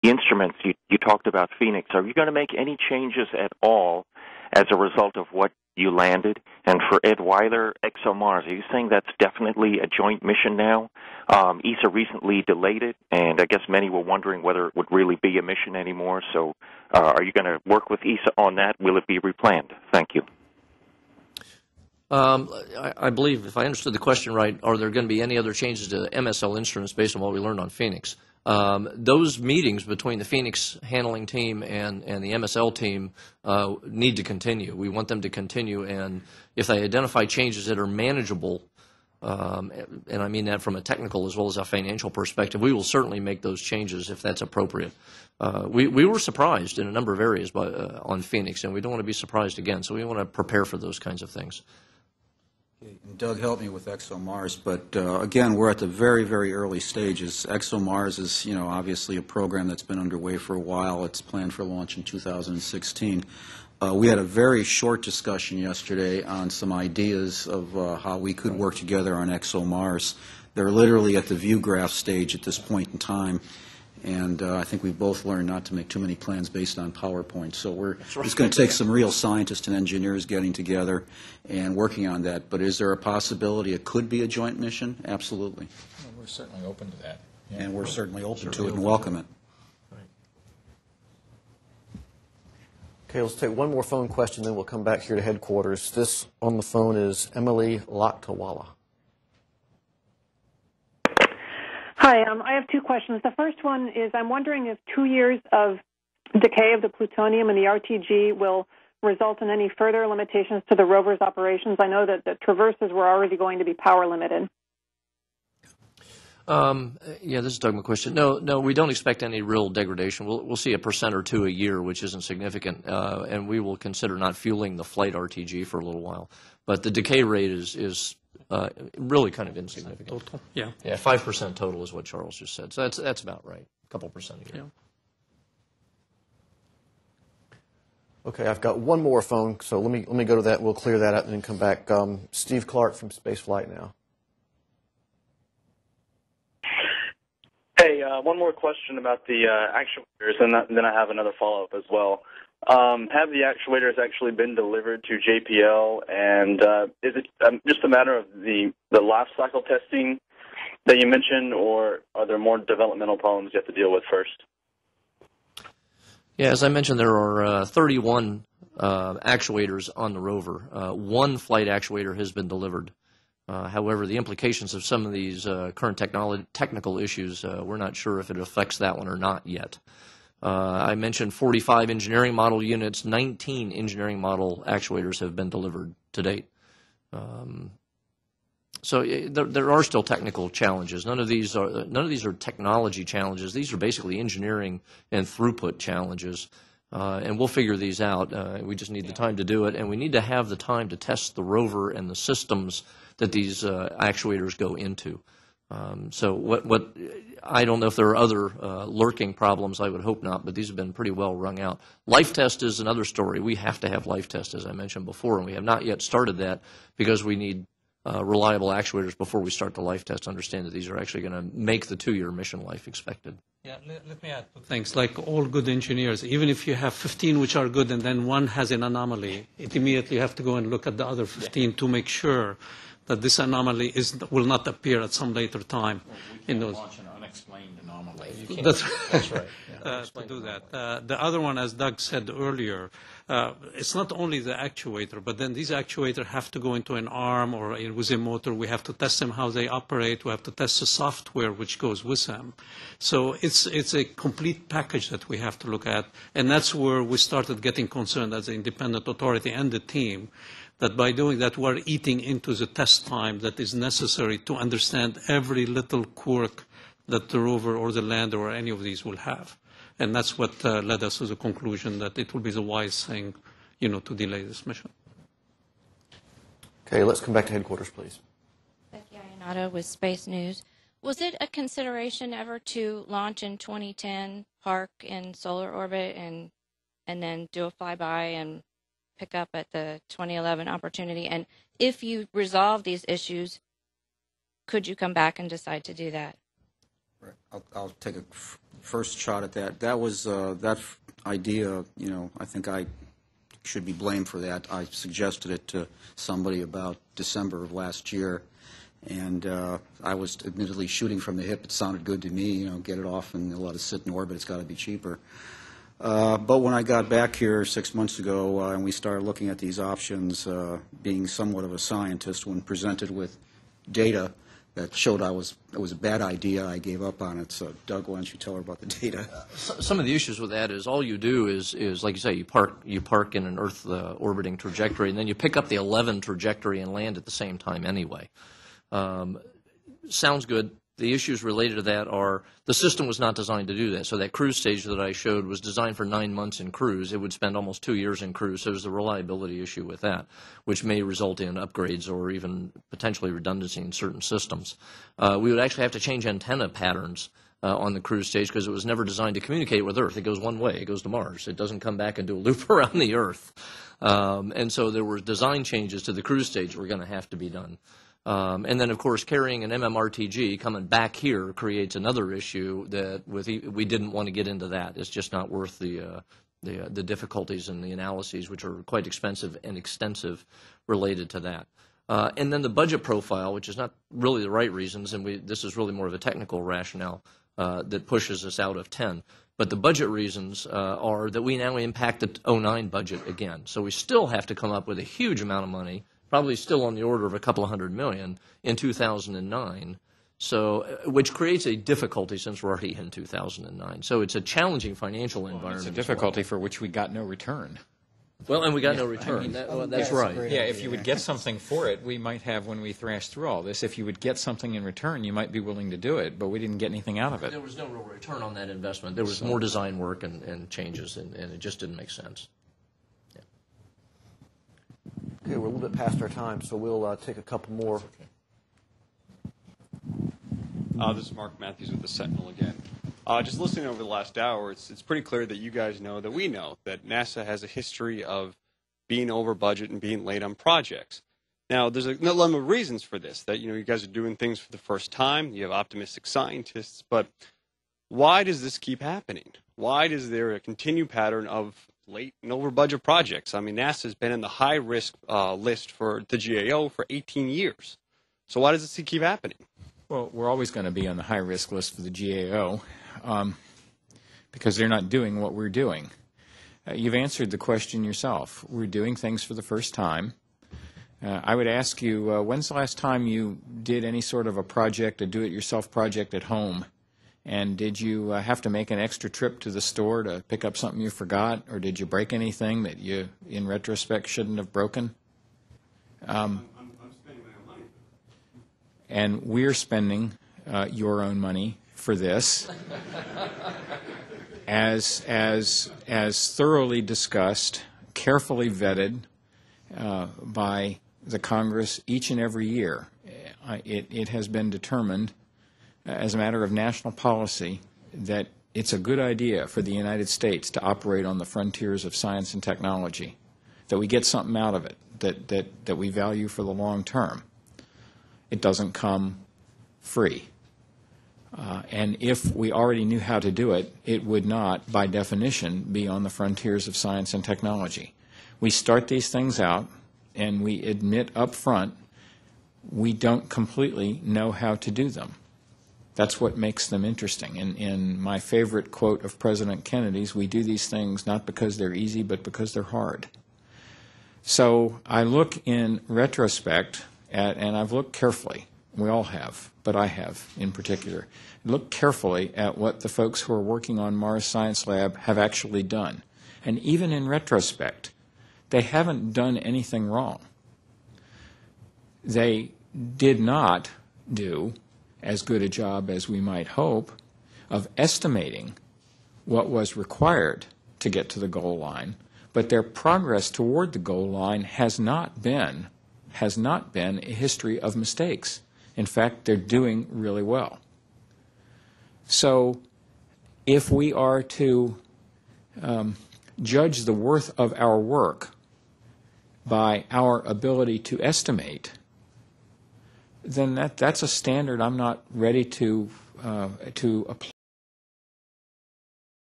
the instruments, you talked about Phoenix. Are you going to make any changes at all as a result of what you landed? And for Ed Weiler, ExoMars, are you saying that's definitely a joint mission now? ESA recently delayed it, and I guess many were wondering whether it would really be a mission anymore. So are you going to work with ESA on that? Will it be replanned? Thank you. I believe, if I understood the question right, are there going to be any other changes to MSL instruments based on what we learned on Phoenix? Those meetings between the Phoenix handling team and the MSL team need to continue. We want them to continue, and if they identify changes that are manageable, and I mean that from a technical as well as a financial perspective, we will certainly make those changes if that's appropriate. We were surprised in a number of areas on Phoenix, and we don't want to be surprised again, so we want to prepare for those kinds of things. Doug helped me with ExoMars, but again, we're at the very, very early stages. ExoMars is, obviously a program that's been underway for a while. It's planned for launch in 2016. We had a very short discussion yesterday on some ideas of how we could work together on ExoMars. They're literally at the view graph stage at this point in time. And I think we both learned not to make too many plans based on PowerPoint. So it's going to take some real scientists and engineers getting together and working on that. But is there a possibility it could be a joint mission? Absolutely. Well, we're certainly open to that. Yeah. And we're certainly open to it and welcome it. Okay, let's take one more phone question, then we'll come back here to headquarters. This on the phone is Emily Lakhtawala. Hi, I have two questions. The first one is I'm wondering if 2 years of decay of the plutonium in the RTG will result in any further limitations to the rover's operations. I know that the traverses were already going to be power limited. Yeah, this is Doug McQuiston. No, we don't expect any real degradation. We'll see 1% or 2% a year, which isn't significant, and we will consider not fueling the flight RTG for a little while. But the decay rate is really kind of insignificant. Total, yeah. Yeah, 5% total is what Charles just said. So that's about right, a couple percent a year. Yeah. Okay, I've got one more phone, so let me go to that. We'll clear that out and then come back. Steve Clark from Spaceflight Now. Hey, one more question about the actuators, and then I have another follow-up as well. Have the actuators actually been delivered to JPL, and is it just a matter of the life cycle testing that you mentioned, or are there more developmental problems you have to deal with first? Yeah, as I mentioned, there are 31 actuators on the rover. One flight actuator has been delivered. However, the implications of some of these current technical issues, we're not sure if it affects that one or not yet. I mentioned 45 engineering model units, 19 engineering model actuators have been delivered to date. So there are still technical challenges. None of these are technology challenges. These are basically engineering and throughput challenges. And we'll figure these out. We just need the time to do it, and we need to have the time to test the rover and the systems that these actuators go into. So I don't know if there are other lurking problems. I would hope not, but these have been pretty well wrung out. Life test is another story. We have to have life test, as I mentioned before, and we have not yet started that because we need reliable actuators before we start the life test to understand that these are actually going to make the 2-year mission life expected. Yeah, let me add two things. Like all good engineers, even if you have 15 which are good and then one has an anomaly, it immediately you have to go and look at the other 15 to make sure that this anomaly will not appear at some later time. We can't launch an unexplained anomaly. That's right. To do that. The other one, as Doug said earlier, it's not only the actuator, but then these actuators have to go into an arm or with a motor. We have to test them how they operate. We have to test the software which goes with them. So it's a complete package that we have to look at, and that's where we started getting concerned as an independent authority and the team, that by doing that we're eating into the test time that is necessary to understand every little quirk that the rover or the lander or any of these will have. And that's what led us to the conclusion that it will be the wise thing, to delay this mission. Okay, let's come back to headquarters, please. Becky Ionata with Space News. Was it a consideration ever to launch in 2010, park in solar orbit, and then do a flyby and pick up at the 2011 opportunity? And if you resolve these issues, could you come back and decide to do that? I'll take a first shot at that. That was that idea. You know, I think I should be blamed for that. I suggested it to somebody about December of last year, and I was admittedly shooting from the hip. It sounded good to me. You know, get it off and let it sit in orbit. It's got to be cheaper. But when I got back here 6 months ago and we started looking at these options, being somewhat of a scientist, when presented with data that showed it was a bad idea, I gave up on it. So, Doug, why don't you tell her about the data? Some of the issues with that is all you do is like you say, you park in an Earth orbiting trajectory, and then you pick up the 11 trajectory and land at the same time anyway. Sounds good. The issues related to that are the system was not designed to do that. So that cruise stage that I showed was designed for 9 months in cruise. It would spend almost 2 years in cruise. So there's a reliability issue with that, which may result in upgrades or even potentially redundancy in certain systems. We would actually have to change antenna patterns on the cruise stage because it was never designed to communicate with Earth. It goes one way. It goes to Mars. It doesn't come back and do a loop around the Earth. And so there were design changes to the cruise stage that were going to have to be done. And then, of course, carrying an MMRTG coming back here creates another issue that we didn't want to get into that. It's just not worth the difficulties and the analyses, which are quite expensive and extensive, related to that. And then the budget profile, which is not really the right reasons, and this is really more of a technical rationale that pushes us out of 10. But the budget reasons are that we now impact the 09 budget again. So we still have to come up with a huge amount of money, probably still on the order of a couple of $100 million in 2009, so which creates a difficulty since we're already in 2009. So it's a challenging financial environment. It's a difficulty for which we got no return. Well, and we got no return. I mean, That's right. Yeah, if you would get something for it, we might have when we thrash through all this. If you would get something in return, you might be willing to do it, but we didn't get anything out of it. There was no real return on that investment. There was more design work and changes, and it just didn't make sense. Okay, we're a little bit past our time, so we'll take a couple more. This is Mark Matthews with the Sentinel again. Just listening over the last hour, it's pretty clear that you guys know that we know that NASA has a history of being over budget and being late on projects. Now, there's a number of reasons for this, that you guys are doing things for the first time, you have optimistic scientists, but why does this keep happening? Why is there a continued pattern of late and over budget projects? I mean, NASA has been in the high risk list for the GAO for 18 years. So why does this keep happening? Well, we're always going to be on the high risk list for the GAO because they're not doing what we're doing. You've answered the question yourself. We're doing things for the first time. I would ask you, when's the last time you did any sort of a project, a do-it-yourself project at home? And did you have to make an extra trip to the store to pick up something you forgot, or did you break anything that you, in retrospect, shouldn't have broken? I'm spending my own money. And we're spending your own money for this, as thoroughly discussed, carefully vetted by the Congress each and every year. It has been determined as a matter of national policy that it's a good idea for the United States to operate on the frontiers of science and technology, that we get something out of it, that we value for the long term. It doesn't come free. And if we already knew how to do it, it would not, by definition, be on the frontiers of science and technology. We start these things out, and we admit up front we don't completely know how to do them. That's what makes them interesting. In my favorite quote of President Kennedy's, we do these things not because they're easy, but because they're hard. So I look in retrospect at, and I've looked carefully, we all have, but I have in particular, look carefully at what the folks who are working on Mars Science Lab have actually done. And even in retrospect, they haven't done anything wrong. They did not do as good a job as we might hope of estimating what was required to get to the goal line, but their progress toward the goal line has not been a history of mistakes. In fact, they're doing really well. So if we are to judge the worth of our work by our ability to estimate, then that's a standard I'm not ready to apply.